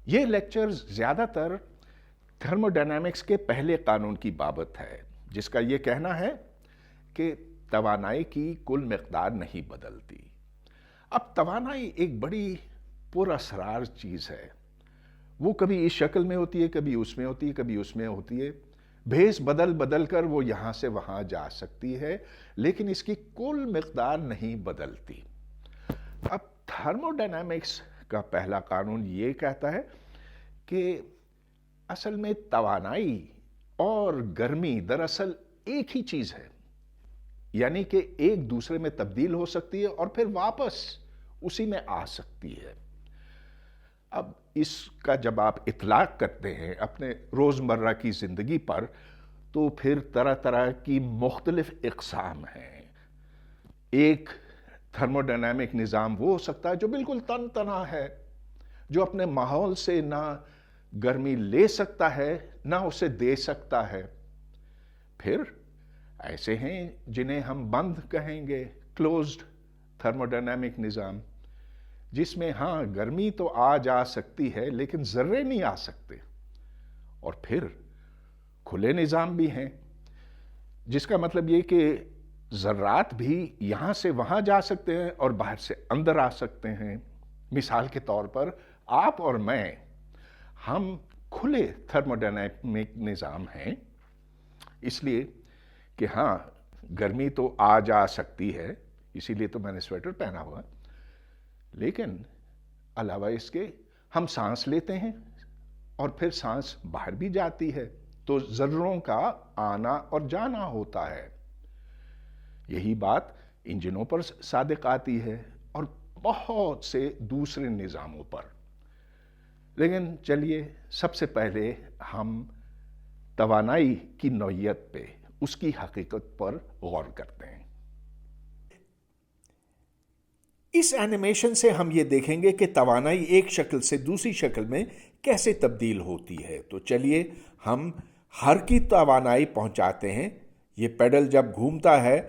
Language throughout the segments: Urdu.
یہ لیکچر زیادہ تر تھرموڈائنامکس کے پہلے قانون کی بابت ہے، جس کا یہ کہنا ہے کہ توانائی کی کل مقدار نہیں بدلتی۔ اب توانائی ایک بڑی پر اسرار چیز ہے، وہ کبھی اس شکل میں ہوتی ہے، کبھی اس میں ہوتی ہے، کبھی اس میں ہوتی ہے، بھیس بدل بدل کر وہ یہاں سے وہاں جا سکتی ہے، لیکن اس کی کل مقدار نہیں بدلتی۔ اب تھرموڈائنامکس کا پہلا قانون یہ کہتا ہے کہ اصل میں توانائی اور گرمی دراصل ایک ہی چیز ہے، یعنی کہ ایک دوسرے میں تبدیل ہو سکتی ہے اور پھر واپس اسی میں آ سکتی ہے۔ اب اس کا جب آپ اطلاق کرتے ہیں اپنے روزمرہ کی زندگی پر تو پھر طرح طرح کی مختلف اقسام ہیں۔ ایک تھرموڈائنامک نظام وہ ہو سکتا ہے جو بالکل تن تنہا ہے، جو اپنے ماحول سے نہ گرمی لے سکتا ہے نہ اسے دے سکتا ہے۔ پھر ایسے ہیں جنہیں ہم بند کہیں گے، کلوزڈ تھرموڈائنامک نظام، جس میں ہاں گرمی تو آ جا سکتی ہے لیکن ذرے نہیں آ سکتے۔ اور پھر کھلے نظام بھی ہیں، جس کا مطلب یہ کہ ذرات بھی یہاں سے وہاں جا سکتے ہیں اور باہر سے اندر آ سکتے ہیں۔ مثال کے طور پر آپ اور میں، ہم کھلے تھرموڈائنامک نظام ہیں، اس لیے کہ ہاں گرمی تو آ جا سکتی ہے، اسی لیے تو میں نے سویٹر پہنا ہوا، لیکن علاوہ اس کے ہم سانس لیتے ہیں اور پھر سانس باہر بھی جاتی ہے، تو ذروں کا آنا اور جانا ہوتا ہے۔ یہی بات انجنوں پر صادق آتی ہے اور بہت سے دوسرے نظاموں پر۔ لیکن چلیے سب سے پہلے ہم توانائی کی نوعیت پہ، اس کی حقیقت پر غور کرتے ہیں۔ اس اینیمیشن سے ہم یہ دیکھیں گے کہ توانائی ایک شکل سے دوسری شکل میں کیسے تبدیل ہوتی ہے۔ تو چلیے ہم ہر کی توانائی پہنچاتے ہیں۔ یہ پیڈل جب گھومتا ہے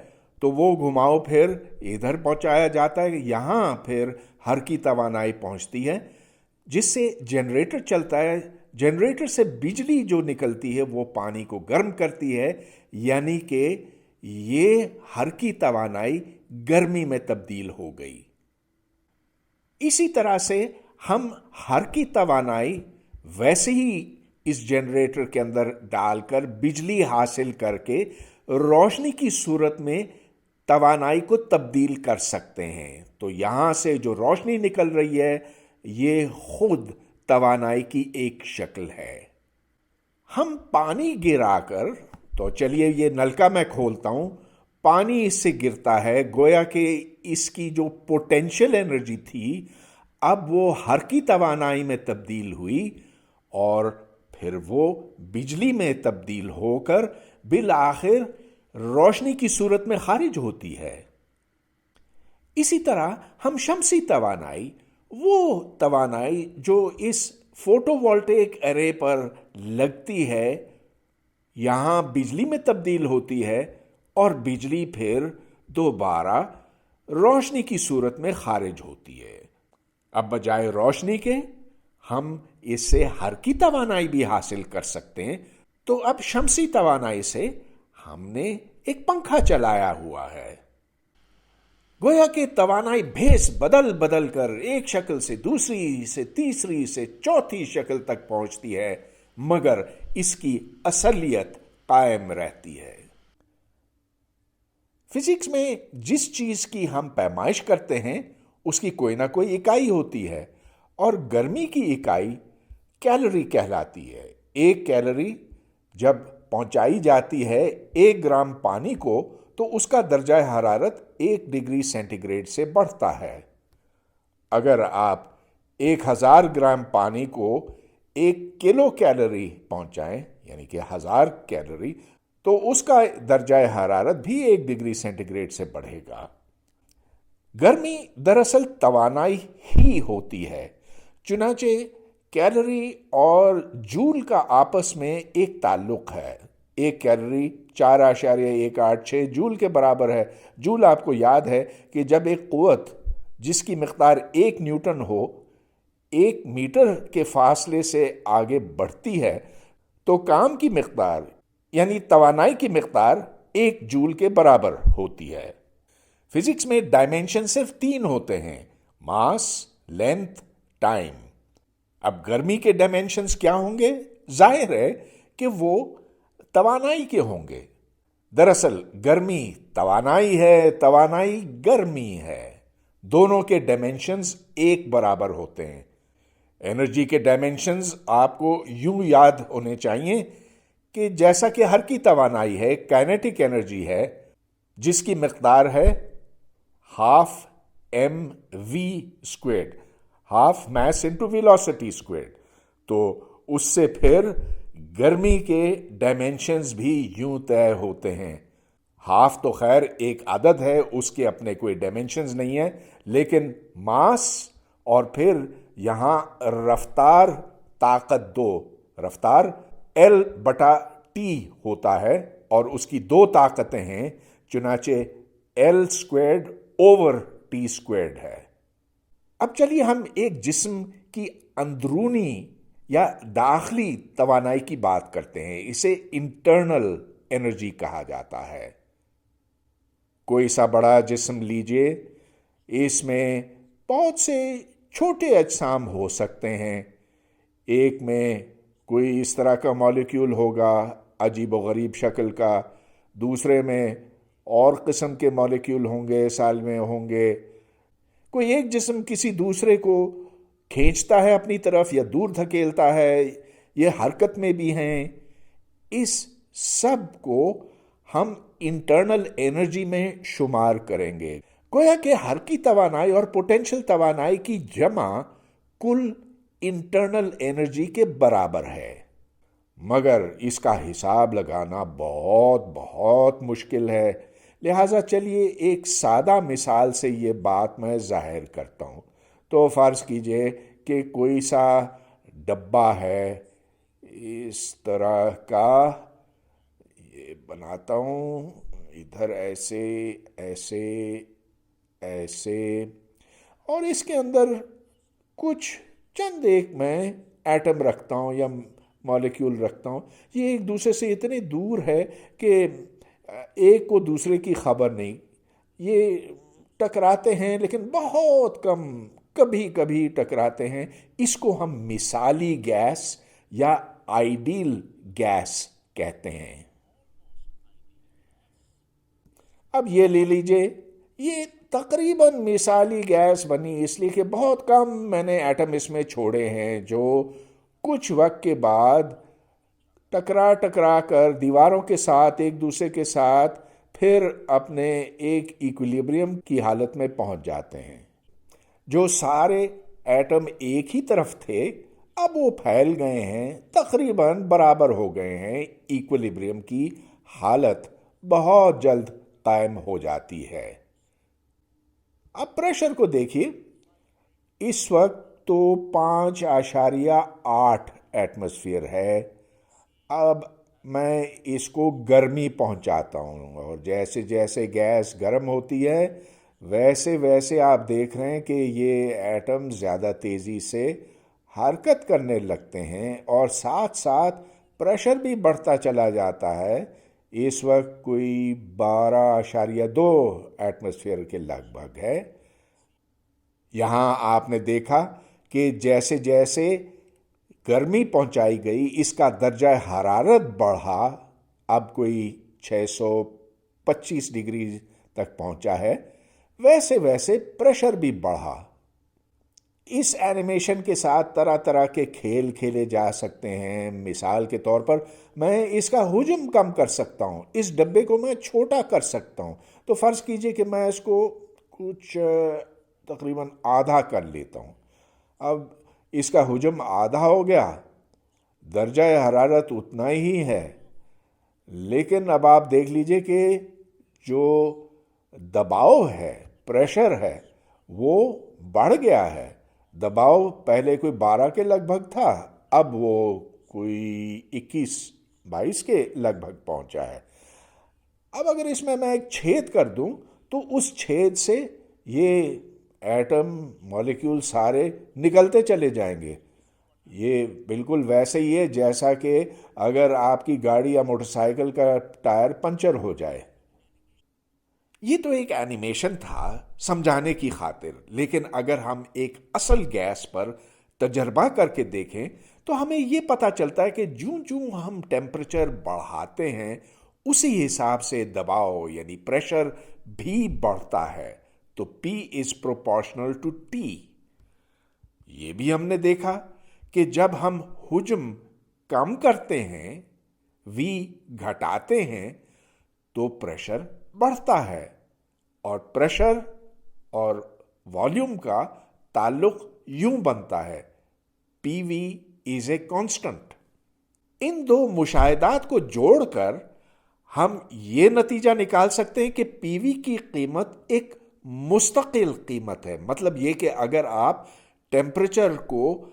تو وہ گھماؤ پھر ادھر پہنچایا جاتا ہے، یہاں پھر ہر کی توانائی پہنچتی ہے، جس سے جنریٹر چلتا ہے۔ جنریٹر سے بجلی جو نکلتی ہے وہ پانی کو گرم کرتی ہے، یعنی کہ یہ ہر کی توانائی گرمی میں تبدیل ہو گئی۔ اسی طرح سے ہم ہر کی توانائی ویسے ہی اس جنریٹر کے اندر ڈال کر بجلی حاصل کر کے روشنی کی صورت میں توانائی کو تبدیل کر سکتے ہیں۔ تو یہاں سے جو روشنی نکل رہی ہے یہ خود توانائی کی ایک شکل ہے۔ ہم پانی گرا کر، تو چلیے یہ نلکا میں کھولتا ہوں، پانی اس سے گرتا ہے، گویا کہ اس کی جو پوٹینشل انرجی تھی اب وہ ہر کی توانائی میں تبدیل ہوئی اور پھر وہ بجلی میں تبدیل ہو کر بالآخر روشنی کی صورت میں خارج ہوتی ہے۔ اسی طرح ہم شمسی توانائی، وہ توانائی جو اس فوٹو وولٹیک ایرے پر لگتی ہے، یہاں بجلی میں تبدیل ہوتی ہے اور بجلی پھر دوبارہ روشنی کی صورت میں خارج ہوتی ہے۔ اب بجائے روشنی کے ہم اس سے ہر کی توانائی بھی حاصل کر سکتے ہیں۔ تو اب شمسی توانائی سے ہم نے ایک پنکھا چلایا ہوا ہے، گویا کہ توانائی بھیس بدل بدل کر ایک شکل سے دوسری سے تیسری سے چوتھی شکل تک پہنچتی ہے، مگر اس کی اصلیت قائم رہتی ہے۔ فزکس میں جس چیز کی ہم پیمائش کرتے ہیں اس کی کوئی نہ کوئی اکائی ہوتی ہے، اور گرمی کی اکائی کیلوری کہلاتی ہے۔ ایک کیلوری جب پہنچائی جاتی ہے 1 گرام پانی کو تو اس کا درجہ حرارت 1 ڈگری سینٹی گریڈ سے بڑھتا ہے۔ اگر آپ 1000 گرام پانی کو 1 کلو کیلوری پہنچائیں، یعنی کہ 1000 کیلوری، تو اس کا درجہ حرارت بھی 1 ڈگری سینٹی گریڈ سے بڑھے گا۔ گرمی دراصل توانائی ہی ہوتی ہے، چنانچہ کیلوری اور جول کا آپس میں ایک تعلق ہے۔ 1 کیلوری 4.186 جول کے برابر ہے۔ جول آپ کو یاد ہے کہ جب ایک قوت جس کی مقدار 1 نیوٹن ہو 1 میٹر کے فاصلے سے آگے بڑھتی ہے تو کام کی مقدار یعنی توانائی کی مقدار 1 جول کے برابر ہوتی ہے۔ فزکس میں ڈائمینشن صرف 3 ہوتے ہیں: ماس، لینتھ، ٹائم۔ اب گرمی کے ڈائمینشنز کیا ہوں گے؟ ظاہر ہے کہ وہ توانائی کے ہوں گے۔ دراصل گرمی توانائی ہے، توانائی گرمی ہے، دونوں کے ڈائمینشنز ایک برابر ہوتے ہیں۔ انرجی کے ڈائمینشنز آپ کو یوں یاد ہونے چاہیے کہ جیسا کہ ہر کی توانائی ہے، کائنیٹک انرجی ہے جس کی مقدار ہے ½ mv²، half mass into velocity squared, تو اس سے پھر گرمی کے ڈائمینشنز بھی یوں طے ہوتے ہیں۔ ہاف تو خیر ایک عدد ہے، اس کے اپنے کوئی ڈائمینشنز نہیں ہیں، لیکن ماس اور پھر یہاں رفتار طاقت 2، رفتار L/T ہوتا ہے اور اس کی 2 طاقتیں ہیں، چنانچہ L²/T² ہے۔ اب چلیے ہم ایک جسم کی اندرونی یا داخلی توانائی کی بات کرتے ہیں، اسے انٹرنل انرجی کہا جاتا ہے۔ کوئی سا بڑا جسم لیجئے، اس میں بہت سے چھوٹے اجسام ہو سکتے ہیں۔ ایک میں کوئی اس طرح کا مالیکیول ہوگا عجیب و غریب شکل کا، دوسرے میں اور قسم کے مالیکیول ہوں گے، سالمے ہوں گے۔ کوئی ایک جسم کسی دوسرے کو کھینچتا ہے اپنی طرف یا دور دھکیلتا ہے، یہ حرکت میں بھی ہیں۔ اس سب کو ہم انٹرنل انرجی میں شمار کریں گے۔ گویا کہ ہر کی توانائی اور پوٹینشل توانائی کی جمع کل انٹرنل انرجی کے برابر ہے، مگر اس کا حساب لگانا بہت بہت مشکل ہے۔ لہٰذا چلیے ایک سادہ مثال سے یہ بات میں ظاہر کرتا ہوں۔ تو فرض کیجئے کہ کوئی سا ڈبہ ہے اس طرح کا، یہ بناتا ہوں، ادھر ایسے ایسے ایسے، اور اس کے اندر کچھ چند ایک میں ایٹم رکھتا ہوں یا مالیکیول رکھتا ہوں۔ یہ ایک دوسرے سے اتنے دور ہے کہ ایک کو دوسرے کی خبر نہیں، یہ ٹکراتے ہیں لیکن بہت کم، کبھی کبھی ٹکراتے ہیں۔ اس کو ہم مثالی گیس یا آئیڈیل گیس کہتے ہیں۔ اب یہ لے لیجئے، یہ تقریباً مثالی گیس بنی اس لیے کہ بہت کم میں نے ایٹم اس میں چھوڑے ہیں، جو کچھ وقت کے بعد ٹکرا ٹکرا کر دیواروں کے ساتھ ایک دوسرے کے ساتھ پھر اپنے ایک ایکولیبریم کی حالت میں پہنچ جاتے ہیں۔ جو سارے ایٹم ایک ہی طرف تھے اب وہ پھیل گئے ہیں، تقریباً برابر ہو گئے ہیں، ایکولیبریم کی حالت بہت جلد قائم ہو جاتی ہے۔ اب پریشر کو دیکھیے، اس وقت تو 5.8 ایٹماسفیئر ہے۔ اب میں اس کو گرمی پہنچاتا ہوں، اور جیسے جیسے گیس گرم ہوتی ہے ویسے ویسے آپ دیکھ رہے ہیں کہ یہ ایٹم زیادہ تیزی سے حرکت کرنے لگتے ہیں، اور ساتھ ساتھ پریشر بھی بڑھتا چلا جاتا ہے۔ اس وقت کوئی 12.2 ایٹماسفیئر کے لگ بھگ ہے۔ یہاں آپ نے دیکھا کہ جیسے جیسے گرمی پہنچائی گئی اس کا درجہ حرارت بڑھا، اب کوئی 625 ڈگری تک پہنچا ہے، ویسے ویسے پریشر بھی بڑھا۔ اس اینیمیشن کے ساتھ طرح طرح کے کھیل کھیلے جا سکتے ہیں۔ مثال کے طور پر میں اس کا حجم کم کر سکتا ہوں، اس ڈبے کو میں چھوٹا کر سکتا ہوں۔ تو فرض کیجئے کہ میں اس کو کچھ تقریباً آدھا کر لیتا ہوں۔ اب اس کا حجم آدھا ہو گیا، درجہ حرارت اتنا ہی ہے، لیکن اب آپ دیکھ لیجئے کہ جو دباؤ ہے، پریشر ہے، وہ بڑھ گیا ہے۔ دباؤ پہلے کوئی 12 کے لگ بھگ تھا، اب وہ کوئی 21-22 کے لگ بھگ پہنچا ہے۔ اب اگر اس میں ایک چھید کر دوں تو اس چھید سے یہ ایٹم مالیکیول سارے نکلتے چلے جائیں گے. یہ بالکل ویسے ہی ہے جیسا کہ اگر آپ کی گاڑی یا موٹر سائیکل کا ٹائر پنچر ہو جائے. یہ تو ایک اینیمیشن تھا سمجھانے کی خاطر، لیکن اگر ہم ایک اصل گیس پر تجربہ کر کے دیکھیں تو ہمیں یہ پتہ چلتا ہے کہ جوں جوں ہم ٹیمپریچر بڑھاتے ہیں اسی حساب سے دباؤ یعنی پریشر بھی بڑھتا ہے. تو P is proportional to T. یہ بھی ہم نے دیکھا کہ جب ہم حجم کم کرتے ہیں، V گھٹاتے ہیں، تو پریشر بڑھتا ہے، اور پریشر اور والیوم کا تعلق یوں بنتا ہے PV is a constant. ان دو مشاہدات کو جوڑ کر ہم یہ نتیجہ نکال سکتے ہیں کہ پی وی کی قیمت ایک مستقل قیمت ہے. مطلب یہ کہ اگر آپ ٹیمپریچر کو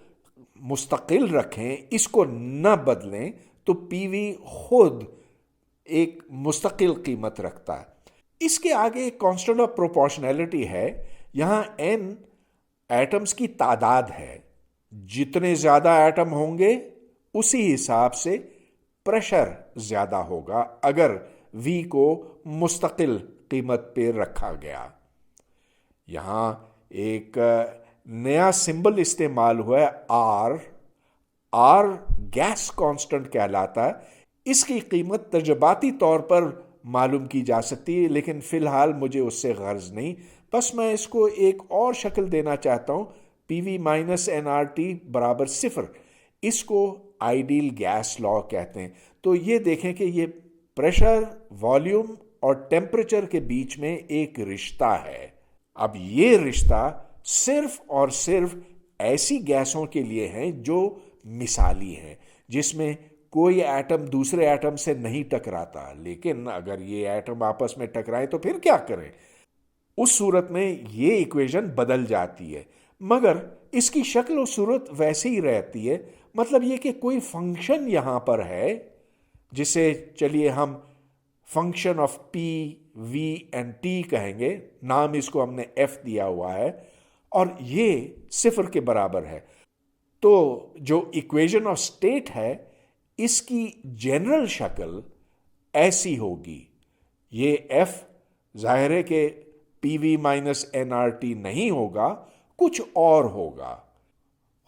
مستقل رکھیں، اس کو نہ بدلیں، تو پی وی خود ایک مستقل قیمت رکھتا ہے. اس کے آگے کانسٹنٹ آف پروپورشنلٹی ہے. یہاں n ایٹمز کی تعداد ہے. جتنے زیادہ ایٹم ہوں گے اسی حساب سے پریشر زیادہ ہوگا اگر V کو مستقل قیمت پہ رکھا گیا. یہاں ایک نیا سمبل استعمال ہوا ہے R گیس کانسٹنٹ کہلاتا ہے. اس کی قیمت تجرباتی طور پر معلوم کی جا سکتی ہے، لیکن فی الحال مجھے اس سے غرض نہیں. بس میں اس کو ایک اور شکل دینا چاہتا ہوں، PV مائنس nRT برابر 0. اس کو آئیڈیل گیس لا کہتے ہیں. تو یہ دیکھیں کہ یہ پریشر، والیوم اور ٹیمپریچر کے بیچ میں ایک رشتہ ہے. اب یہ رشتہ صرف اور صرف ایسی گیسوں کے لیے ہیں جو مثالی ہیں، جس میں کوئی ایٹم دوسرے ایٹم سے نہیں ٹکراتا. لیکن اگر یہ ایٹم آپس میں ٹکرائیں تو پھر کیا کریں؟ اس صورت میں یہ ایکویشن بدل جاتی ہے، مگر اس کی شکل و صورت ویسے ہی رہتی ہے. مطلب یہ کہ کوئی فنکشن یہاں پر ہے جسے چلیے ہم function of P, V and T کہیں گے. نام اس کو ہم نے F دیا ہوا ہے، اور یہ 0 کے برابر ہے. تو جو ایکویشن آف اسٹیٹ ہے اس کی جنرل شکل ایسی ہوگی. یہ F ظاہر ہے کہ PV مائنس nRT نہیں ہوگا، کچھ اور ہوگا.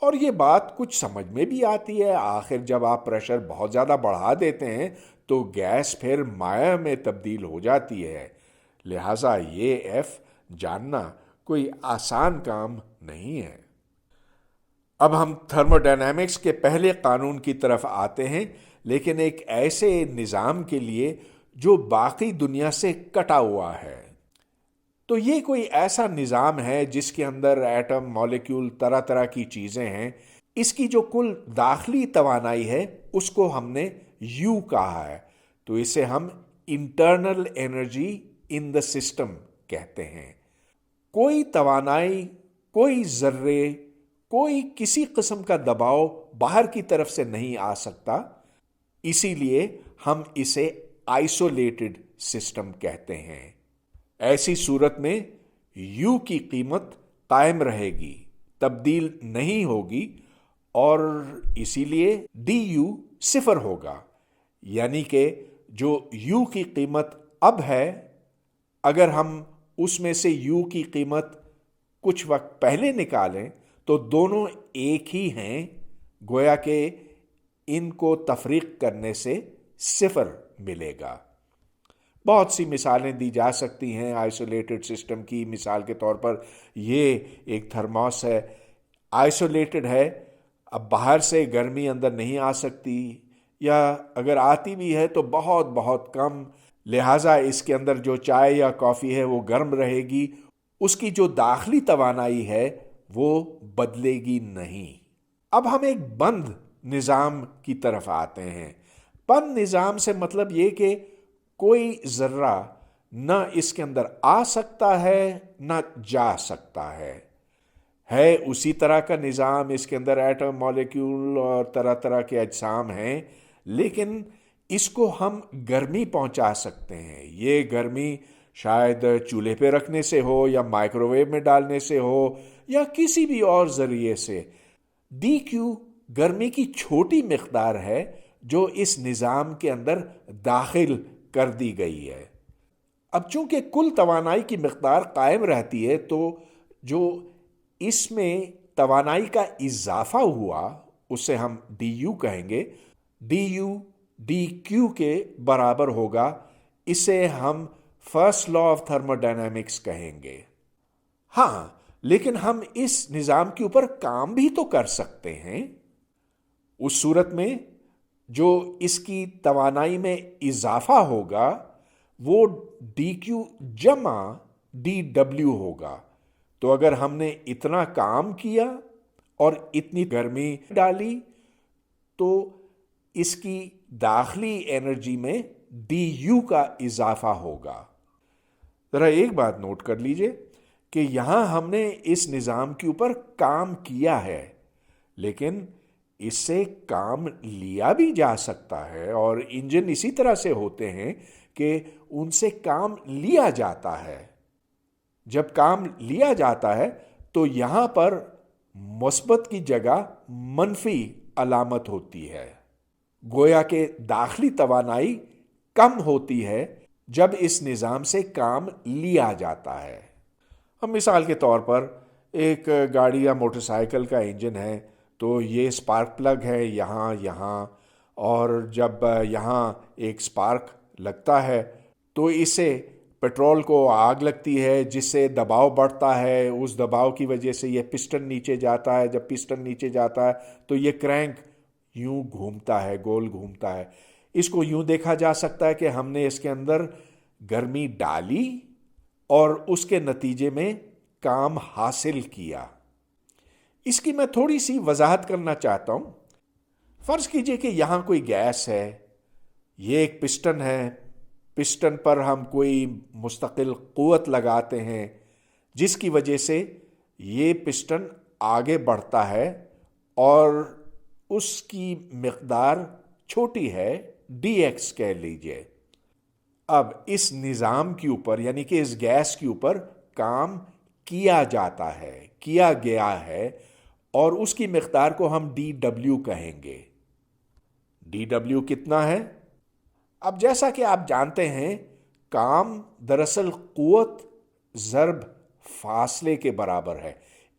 اور یہ بات کچھ سمجھ میں بھی آتی ہے. آخر جب آپ پریشر بہت زیادہ بڑھا دیتے ہیں تو گیس پھر مائع میں تبدیل ہو جاتی ہے. لہٰذا یہ F جاننا کوئی آسان کام نہیں ہے. اب ہم تھرموڈائنامکس کے پہلے قانون کی طرف آتے ہیں، لیکن ایک ایسے نظام کے لیے جو باقی دنیا سے کٹا ہوا ہے. تو یہ کوئی ایسا نظام ہے جس کے اندر ایٹم، مالیکیول، طرح طرح کی چیزیں ہیں. اس کی جو کل داخلی توانائی ہے اس کو ہم نے U کہا ہے. تو اسے ہم internal energy in the system کہتے ہیں. کوئی توانائی، کوئی ذرے، کوئی کسی قسم کا دباؤ باہر کی طرف سے نہیں آ سکتا. اسی لیے ہم اسے آئسولیٹڈ سسٹم کہتے ہیں. ایسی صورت میں U کی قیمت قائم رہے گی، تبدیل نہیں ہوگی، اور اسی لیے DU 0 ہوگا. یعنی کہ جو U کی قیمت اب ہے، اگر ہم اس میں سے U کی قیمت کچھ وقت پہلے نکالیں تو دونوں ایک ہی ہیں. گویا کہ ان کو تفریق کرنے سے 0 ملے گا. بہت سی مثالیں دی جا سکتی ہیں آئسولیٹڈ سسٹم کی. مثال کے طور پر یہ ایک تھرموس ہے، آئسولیٹڈ ہے. اب باہر سے گرمی اندر نہیں آ سکتی، یا اگر آتی بھی ہے تو بہت بہت کم. لہٰذا اس کے اندر جو چائے یا کافی ہے وہ گرم رہے گی. اس کی جو داخلی توانائی ہے وہ بدلے گی نہیں. اب ہم ایک بند نظام کی طرف آتے ہیں. بند نظام سے مطلب یہ کہ کوئی ذرہ نہ اس کے اندر آ سکتا ہے نہ جا سکتا ہے. اسی طرح کا نظام، اس کے اندر ایٹم، مالیکیول اور طرح طرح کے اجسام ہیں، لیکن اس کو ہم گرمی پہنچا سکتے ہیں. یہ گرمی شاید چولہے پہ رکھنے سے ہو یا مائکروویو میں ڈالنے سے ہو یا کسی بھی اور ذریعے سے۔ ڈی کیو گرمی کی چھوٹی مقدار ہے جو اس نظام کے اندر داخل کر دی گئی ہے۔ اب چونکہ کل توانائی کی مقدار قائم رہتی ہے تو جو اس میں توانائی کا اضافہ ہوا اسے ہم ڈی یو کہیں گے، ڈی یو ڈی کیو کے برابر ہوگا۔ اسے ہم first law of thermo dynamics کہیں گے۔ ہاں، لیکن ہم اس نظام کے اوپر کام بھی تو کر سکتے ہیں۔ اس صورت میں جو اس کی توانائی میں اضافہ ہوگا وہ ڈی کیو جمع ڈی ڈبلیو ہوگا۔ تو اگر ہم نے اتنا کام کیا اور اتنی گرمی ڈالی تو اس کی داخلی انرجی میں ڈی یو کا اضافہ ہوگا۔ ذرا ایک بات نوٹ کر لیجئے کہ یہاں ہم نے اس نظام کے اوپر کام کیا ہے، لیکن اس سے کام لیا بھی جا سکتا ہے، اور انجن اسی طرح سے ہوتے ہیں کہ ان سے کام لیا جاتا ہے۔ جب کام لیا جاتا ہے تو یہاں پر مثبت کی جگہ منفی علامت ہوتی ہے، گویا کہ داخلی توانائی کم ہوتی ہے جب اس نظام سے کام لیا جاتا ہے۔ ہم مثال کے طور پر ایک گاڑی یا موٹر سائیکل کا انجن ہے، تو یہ سپارک پلگ ہے یہاں، اور جب یہاں ایک سپارک لگتا ہے تو اسے پیٹرول کو آگ لگتی ہے، جس سے دباؤ بڑھتا ہے۔ اس دباؤ کی وجہ سے یہ پسٹن نیچے جاتا ہے، جب پسٹن نیچے جاتا ہے تو یہ کرینک یوں گھومتا ہے، گول گھومتا ہے۔ اس کو یوں دیکھا جا سکتا ہے کہ ہم نے اس کے اندر گرمی ڈالی اور اس کے نتیجے میں کام حاصل کیا۔ اس کی میں تھوڑی سی وضاحت کرنا چاہتا ہوں۔ فرض کیجئے کہ یہاں کوئی گیس ہے، یہ ایک پسٹن ہے، پسٹن پر ہم کوئی مستقل قوت لگاتے ہیں جس کی وجہ سے یہ پسٹن آگے بڑھتا ہے اور اس کی مقدار چھوٹی ہے، ڈی ایکس کہہ لیجئے۔ اب اس نظام کے اوپر یعنی کہ اس گیس کے اوپر کام کیا جاتا ہے، کیا گیا ہے، اور اس کی مقدار کو ہم ڈی ڈبلیو کہیں گے۔ ڈی ڈبلیو کتنا ہے؟ اب جیسا کہ آپ جانتے ہیں، کام دراصل قوت ضرب فاصلے کے برابر ہے۔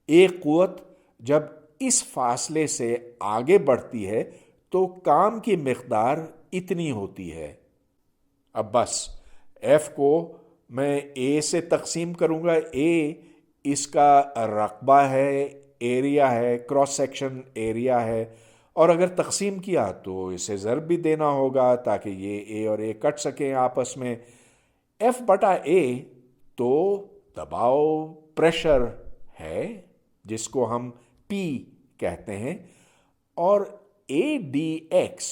ایک قوت جب اس فاصلے سے آگے بڑھتی ہے تو کام کی مقدار اتنی ہوتی ہے۔ اب بس ایف کو میں اے سے تقسیم کروں گا۔ اے اس کا رقبہ ہے، ایریا ہے، کراس سیکشن ایریا ہے، اور اگر تقسیم کیا تو اسے ضرب بھی دینا ہوگا تاکہ یہ اے اور اے کٹ سکیں آپس میں۔ ایف بٹا اے تو دباؤ، پریشر ہے جس کو ہم پی کہتے ہیں، اور اے ڈی ایکس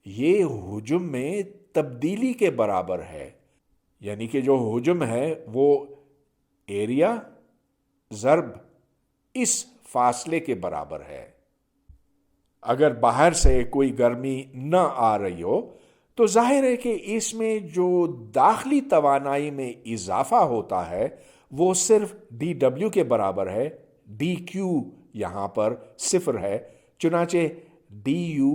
یہ حجم میں تبدیلی کے برابر ہے، یعنی کہ جو حجم ہے وہ ایریا ضرب اس فاصلے کے برابر ہے۔ اگر باہر سے کوئی گرمی نہ آ رہی ہو تو ظاہر ہے کہ اس میں جو داخلی توانائی میں اضافہ ہوتا ہے وہ صرف ڈی ڈبلیو کے برابر ہے۔ ڈی کیو یہاں پر صفر ہے، چنانچہ ڈی یو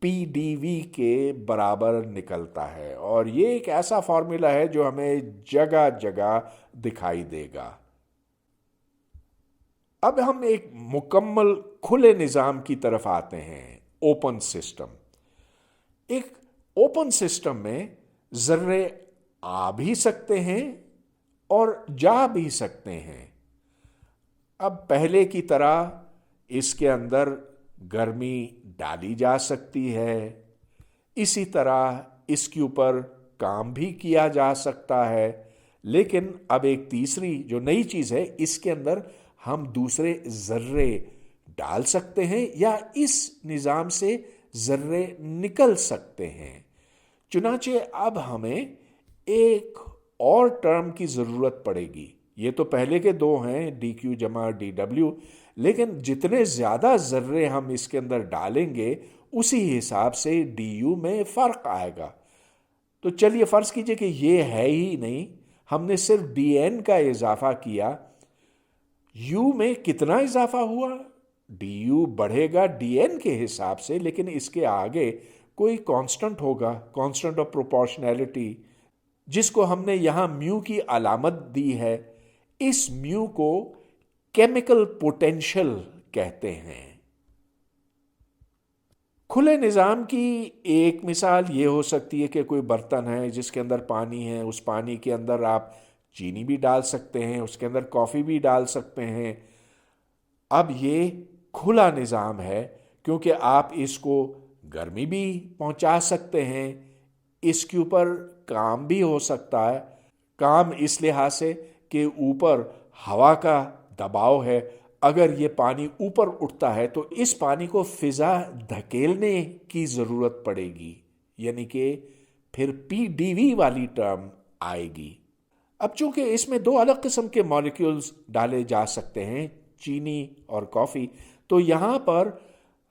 پی ڈی وی کے برابر نکلتا ہے، اور یہ ایک ایسا فارمولا ہے جو ہمیں جگہ جگہ دکھائی دے گا۔ اب ہم ایک مکمل کھلے نظام کی طرف آتے ہیں، اوپن سسٹم۔ ایک اوپن سسٹم میں ذرے آ بھی سکتے ہیں اور جا بھی سکتے ہیں۔ اب پہلے کی طرح اس کے اندر گرمی ڈالی جا سکتی ہے، اسی طرح اس کے اوپر کام بھی کیا جا سکتا ہے، لیکن اب ایک تیسری جو نئی چیز ہے، اس کے اندر ہم دوسرے ذرے ڈال سکتے ہیں یا اس نظام سے ذرے نکل سکتے ہیں۔ چنانچہ اب ہمیں ایک اور ٹرم کی ضرورت پڑے گی۔ یہ تو پہلے کے دو ہیں، ڈی کیو جمع ڈی ڈبلیو، لیکن جتنے زیادہ ذرے ہم اس کے اندر ڈالیں گے اسی حساب سے ڈی یو میں فرق آئے گا۔ تو چلیے فرض کیجئے کہ یہ ہے ہی نہیں، ہم نے صرف ڈی این کا اضافہ کیا. یو میں کتنا اضافہ ہوا؟ ڈی یو بڑھے گا ڈی این کے حساب سے، لیکن اس کے آگے کوئی کانسٹنٹ ہوگا، کانسٹنٹ آف پروپورشنلٹی، جس کو ہم نے یہاں میو کی علامت دی ہے. اس میو کو کیمیکل پوٹینشل کہتے ہیں. کھلے نظام کی ایک مثال یہ ہو سکتی ہے کہ کوئی برتن ہے جس کے اندر پانی ہے، اس پانی کے اندر آپ چینی بھی ڈال سکتے ہیں، اس کے اندر کافی بھی ڈال سکتے ہیں. اب یہ کھلا نظام ہے کیونکہ آپ اس کو گرمی بھی پہنچا سکتے ہیں، اس کے اوپر کام بھی ہو سکتا ہے. کام اس لحاظ سے کہ اوپر ہوا کا دباؤ ہے، اگر یہ پانی اوپر اٹھتا ہے تو اس پانی کو فضا دھکیلنے کی ضرورت پڑے گی، یعنی کہ پھر پی ڈی وی والی ٹرم آئے گی. اب چونکہ اس میں دو الگ قسم کے مالیکیولز ڈالے جا سکتے ہیں، چینی اور کافی، تو یہاں پر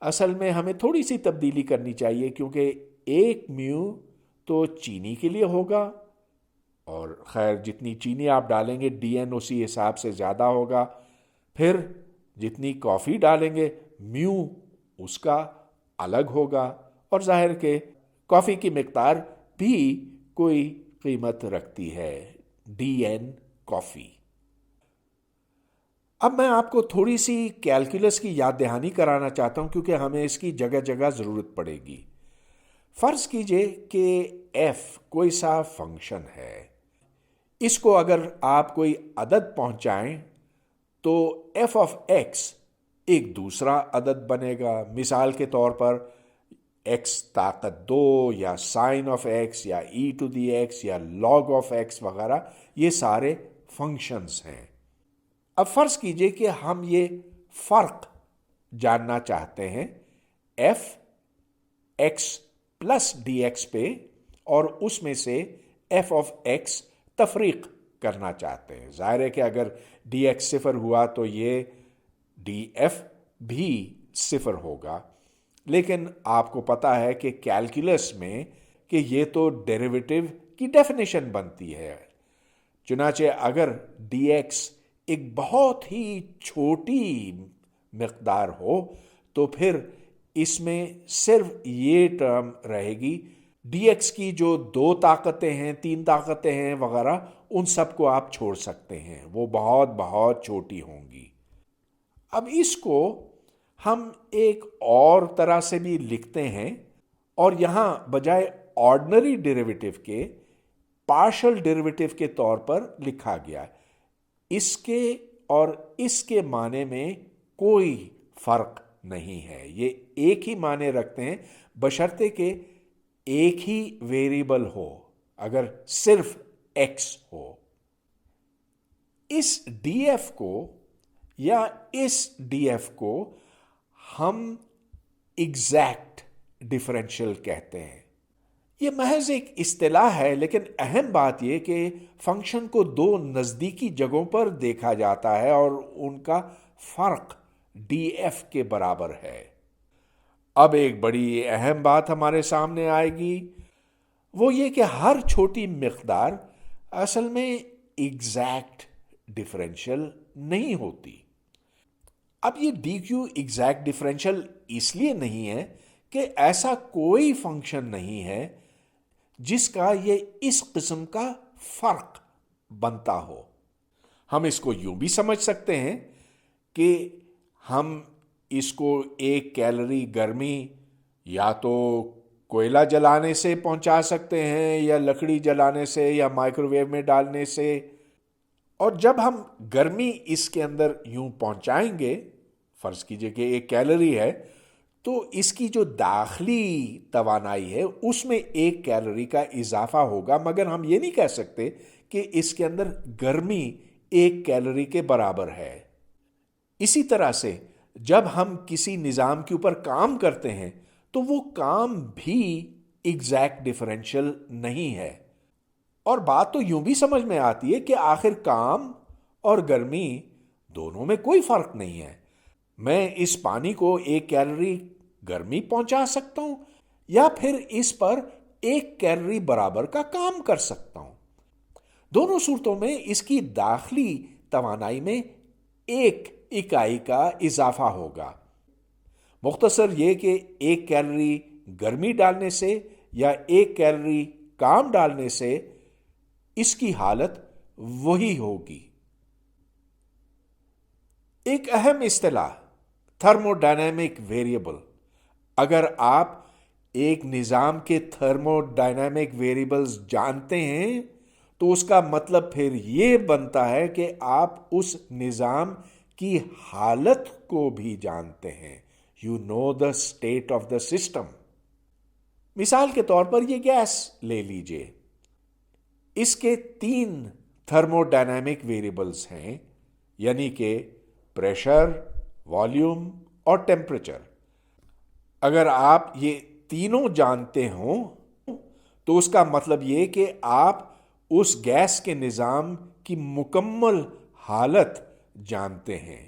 اصل میں ہمیں تھوڑی سی تبدیلی کرنی چاہیے، کیونکہ ایک میو تو چینی کے لیے ہوگا، اور خیر جتنی چینی آپ ڈالیں گے ڈی این اسی حساب سے زیادہ ہوگا. پھر جتنی کافی ڈالیں گے میو اس کا الگ ہوگا، اور ظاہر کہ کافی کی مقدار بھی کوئی قیمت رکھتی ہے، ڈی این کافی. اب میں آپ کو تھوڑی سی کیلکولس کی یاد دہانی کرانا چاہتا ہوں، کیونکہ ہمیں اس کی جگہ جگہ ضرورت پڑے گی. فرض کیجئے کہ ایف کوئی سا فنکشن ہے، اس کو اگر آپ کوئی عدد پہنچائیں تو ایف آف ایکس ایک دوسرا عدد بنے گا. مثال کے طور پر ایکس طاقت 2 یا سائن آف ایکس یا ای ٹو دی ایکس یا لاگ آف ایکس وغیرہ، یہ سارے فنکشنز ہیں. اب فرض کیجئے کہ ہم یہ فرق جاننا چاہتے ہیں F X plus D X پہ، اور اس میں سے ایف آف ایکس تفریق کرنا چاہتے ہیں. ظاہر ہے کہ اگر ڈی ایکس صفر ہوا تو یہ ڈی ایف بھی صفر ہوگا، لیکن آپ کو پتا ہے کہ کیلکولس میں کہ یہ تو ڈیریویٹو کی ڈیفینیشن بنتی ہے. چنانچہ اگر ڈی ایکس ایک بہت ہی چھوٹی مقدار ہو تو پھر اس میں صرف یہ ٹرم رہے گی. ڈی ایکس کی جو 2 طاقتیں ہیں، 3 طاقتیں ہیں وغیرہ، ان سب کو آپ چھوڑ سکتے ہیں، وہ بہت بہت چھوٹی ہوں گی. اب اس کو ہم ایک اور طرح سے بھی لکھتے ہیں، اور یہاں بجائے آرڈنری ڈیریویٹو کے پارشل ڈیریویٹو کے طور پر لکھا گیا. اس کے اور اس کے معنی میں کوئی فرق نہیں ہے، یہ ایک ہی معنی رکھتے ہیں بشرطے کہ ایک ہی ویریبل ہو، اگر صرف ایکس ہو. اس ڈی ایف کو یا اس ڈی ایف کو ہم ایگزیکٹ ڈفرینشیل کہتے ہیں. یہ محض ایک اصطلاح ہے، لیکن اہم بات یہ کہ فنکشن کو 2 نزدیکی جگہوں پر دیکھا جاتا ہے اور ان کا فرق ڈی ایف کے برابر ہے. اب ایک بڑی اہم بات ہمارے سامنے آئے گی، وہ یہ کہ ہر چھوٹی مقدار اصل میں ایگزیکٹ ڈفرینشیل نہیں ہوتی. اب یہ ڈی کیو ایگزیکٹ ڈفرینشیل اس لیے نہیں ہے کہ ایسا کوئی فنکشن نہیں ہے جس کا یہ اس قسم کا فرق بنتا ہو. ہم اس کو یوں بھی سمجھ سکتے ہیں کہ ہم اس کو 1 کیلری گرمی یا تو کوئلہ جلانے سے پہنچا سکتے ہیں، یا لکڑی جلانے سے، یا مائکرو ویو میں ڈالنے سے. اور جب ہم گرمی اس کے اندر یوں پہنچائیں گے، فرض کیجئے کہ 1 کیلری ہے، تو اس کی جو داخلی توانائی ہے اس میں 1 کیلری کا اضافہ ہوگا، مگر ہم یہ نہیں کہہ سکتے کہ اس کے اندر گرمی 1 کیلری کے برابر ہے. اسی طرح سے جب ہم کسی نظام کے اوپر کام کرتے ہیں تو وہ کام بھی ایگزیکٹ ڈفرینشیل نہیں ہے. اور بات تو یوں بھی سمجھ میں آتی ہے کہ آخر کام اور گرمی دونوں میں کوئی فرق نہیں ہے. میں اس پانی کو 1 کیلری گرمی پہنچا سکتا ہوں، یا پھر اس پر 1 کیلری برابر کا کام کر سکتا ہوں. دونوں صورتوں میں اس کی داخلی توانائی میں 1 اکائی کا اضافہ ہوگا۔ مختصر یہ کہ 1 کیلری گرمی ڈالنے سے یا 1 کیلری کام ڈالنے سے اس کی حالت وہی ہوگی۔ ایک اہم اصطلاح تھرمو ڈائنامک ویریبل۔ اگر آپ ایک نظام کے تھرمو ڈائنامک ویریبلز جانتے ہیں تو اس کا مطلب پھر یہ بنتا ہے کہ آپ اس نظام کی حالت کو بھی جانتے ہیں۔ You know the state of the system۔ مثال کے طور پر یہ گیس لے لیجئے۔ اس کے 3 تھرمو ڈائنامک ویریبلز ہیں، یعنی کہ پریشر، والیوم اور ٹیمپریچر۔ اگر آپ یہ تینوں جانتے ہوں تو اس کا مطلب یہ کہ آپ اس گیس کے نظام کی مکمل حالت جانتے ہیں۔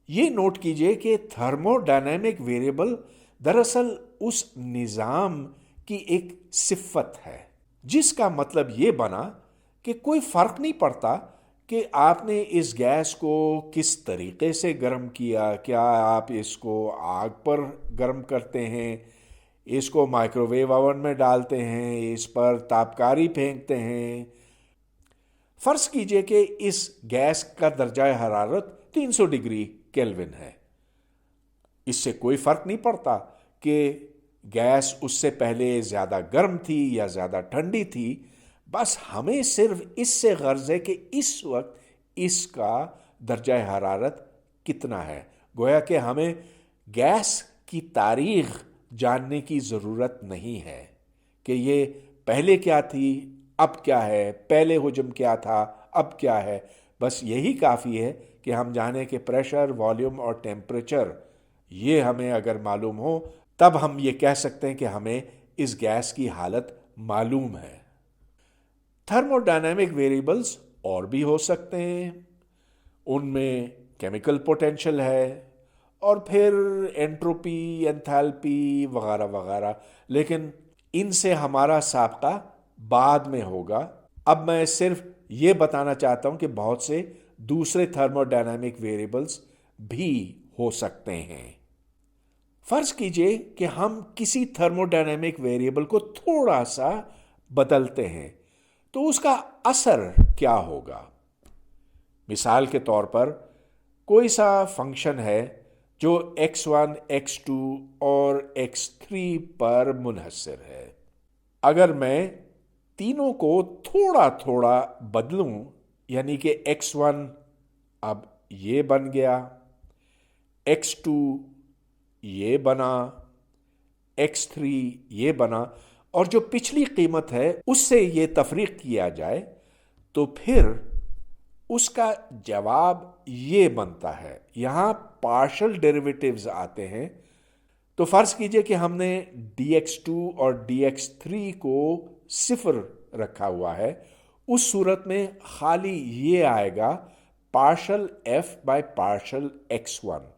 یہ نوٹ کیجئے کہ تھرمو ڈائنامک ویریبل دراصل اس نظام کی ایک صفت ہے، جس کا مطلب یہ بنا کہ کوئی فرق نہیں پڑتا کہ آپ نے اس گیس کو کس طریقے سے گرم کیا، کیا آپ اس کو آگ پر گرم کرتے ہیں، اس کو مائکرو ویو اوون میں ڈالتے ہیں، اس پر تابکاری پھینکتے ہیں۔ فرض کیجئے کہ اس گیس کا درجہ حرارت 300 ڈگری کیلون ہے۔ اس سے کوئی فرق نہیں پڑتا کہ گیس اس سے پہلے زیادہ گرم تھی یا زیادہ ٹھنڈی تھی، بس ہمیں صرف اس سے غرض ہے کہ اس وقت اس کا درجہ حرارت کتنا ہے۔ گویا کہ ہمیں گیس کی تاریخ جاننے کی ضرورت نہیں ہے کہ یہ پہلے کیا تھی، اب کیا ہے، پہلے حجم کیا تھا، اب کیا ہے۔ بس یہی کافی ہے کہ ہم جانیں کہ پریشر، والیوم اور ٹیمپریچر یہ ہمیں اگر معلوم ہو تب ہم یہ کہہ سکتے ہیں کہ ہمیں اس گیس کی حالت معلوم ہے۔ تھرمو ڈائنامک ویریبلز اور بھی ہو سکتے ہیں، ان میں کیمیکل پوٹینشل ہے اور پھر انٹروپی، انتھیلپی وغیرہ وغیرہ، لیکن ان سے ہمارا سابقہ بعد میں ہوگا۔ اب میں صرف یہ بتانا چاہتا ہوں کہ بہت سے دوسرے تھرمو ڈائنامک ویریبلز بھی ہو سکتے ہیں۔ فرض کیجئے کہ ہم کسی تھرمو ڈائنامک ویریبل کو تھوڑا سا بدلتے ہیں تو اس کا اثر کیا ہوگا؟ مثال کے طور پر کوئی سا فنکشن ہے جو x1، x2 اور x3 پر منحصر ہے۔ اگر میں تینوں کو تھوڑا تھوڑا بدلوں، یعنی کہ x1 اب یہ بن گیا، x2 یہ بنا، x3 یہ بنا، اور جو پچھلی قیمت ہے اس سے یہ تفریق کیا جائے تو پھر اس کا جواب یہ بنتا ہے۔ یہاں پارشل ڈیریویٹیوز آتے ہیں، تو فرض کیجئے کہ ہم نے dx2 اور dx3 کو 0 رکھا ہوا ہے، اس صورت میں خالی یہ آئے گا partial f by partial x1،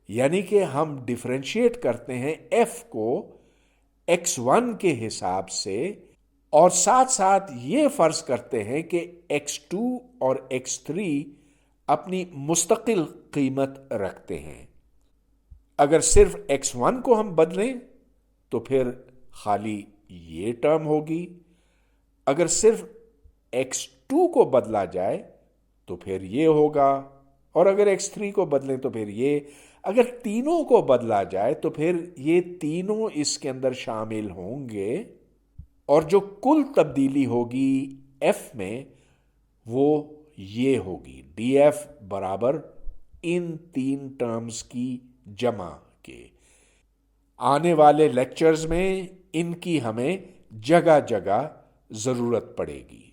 یعنی کہ ہم ڈیفرینشیٹ کرتے ہیں f کو x1 کے حساب سے اور ساتھ ساتھ یہ فرض کرتے ہیں کہ x2 اور x3 اپنی مستقل قیمت رکھتے ہیں۔ اگر صرف x1 کو ہم بدلیں تو پھر خالی یہ ٹرم ہوگی، اگر صرف x2 کو بدلا جائے تو پھر یہ ہوگا، اور اگر x3 کو بدلیں تو پھر یہ، اگر تینوں کو بدلا جائے تو پھر یہ تینوں اس کے اندر شامل ہوں گے، اور جو کل تبدیلی ہوگی f میں وہ یہ ہوگی df برابر ان 3 ٹرمز کی جمع کے۔ آنے والے لیکچرز میں ان کی ہمیں جگہ جگہ ضرورت پڑے گی۔